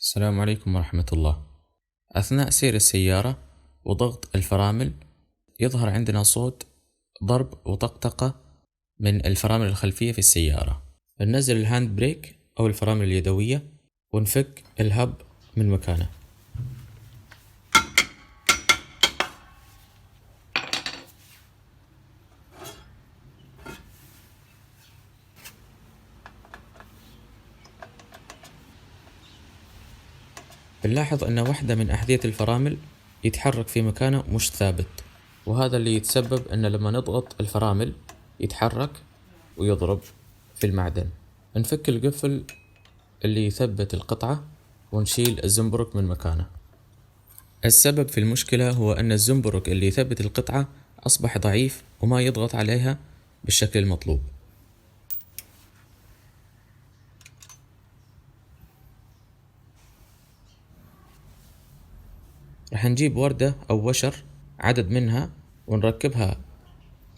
السلام عليكم ورحمة الله. أثناء سير السيارة وضغط الفرامل يظهر عندنا صوت ضرب وطقطقة من الفرامل الخلفية في السيارة. ننزل الهاند بريك أو الفرامل اليدوية ونفك الهب من مكانه. بنلاحظ أن واحدة من أحذية الفرامل يتحرك في مكانه مش ثابت، وهذا اللي يتسبب أن لما نضغط الفرامل يتحرك ويضرب في المعدن. نفك القفل اللي يثبت القطعة ونشيل الزنبرك من مكانه. السبب في المشكلة هو أن الزنبرك اللي يثبت القطعة أصبح ضعيف وما يضغط عليها بالشكل المطلوب. رح نجيب وردة أو وشر عدد منها ونركبها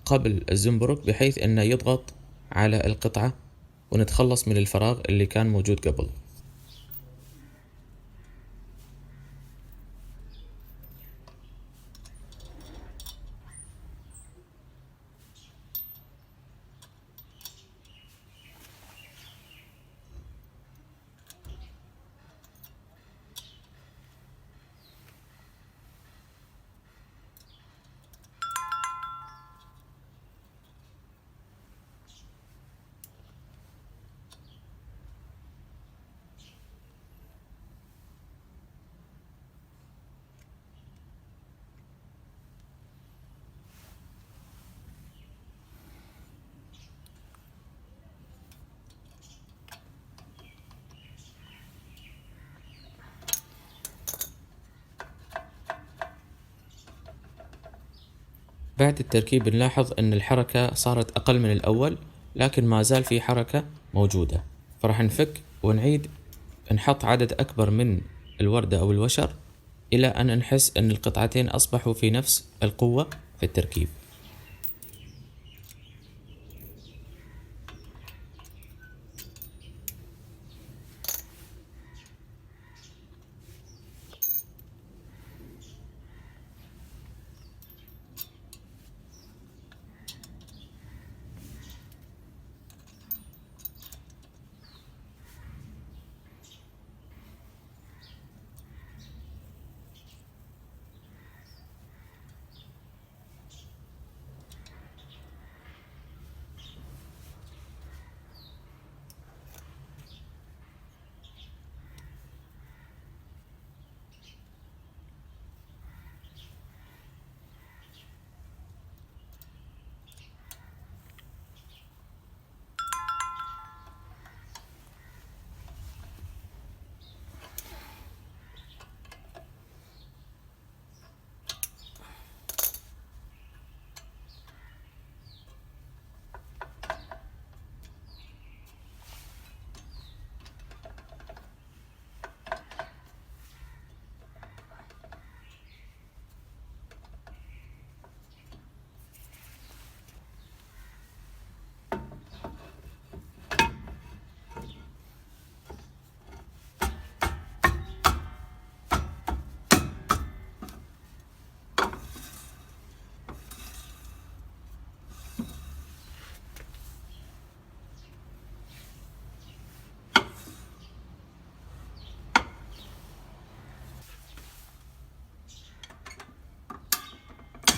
قبل الزنبرك بحيث أنه يضغط على القطعة ونتخلص من الفراغ اللي كان موجود قبل. بعد التركيب نلاحظ أن الحركة صارت أقل من الأول، لكن ما زال في حركة موجودة، فرح نفك ونعيد نحط عدد أكبر من الوردة أو الوشر إلى أن نحس أن القطعتين أصبحوا في نفس القوة في التركيب.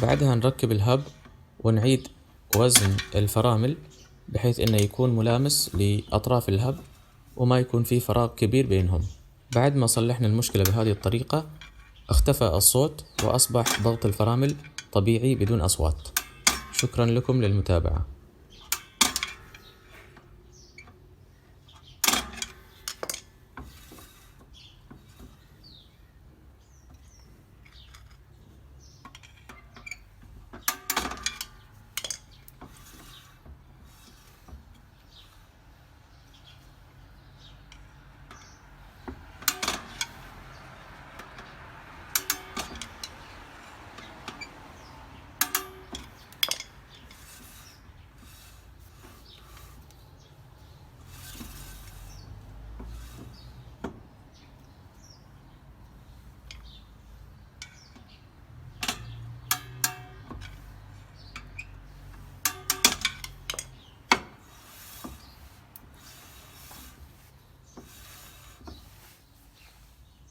بعدها نركب الهب ونعيد وزن الفرامل بحيث انه يكون ملامس لأطراف الهب وما يكون فيه فراغ كبير بينهم. بعد ما صلحنا المشكلة بهذه الطريقة اختفى الصوت وأصبح ضغط الفرامل طبيعي بدون أصوات. شكرا لكم للمتابعة.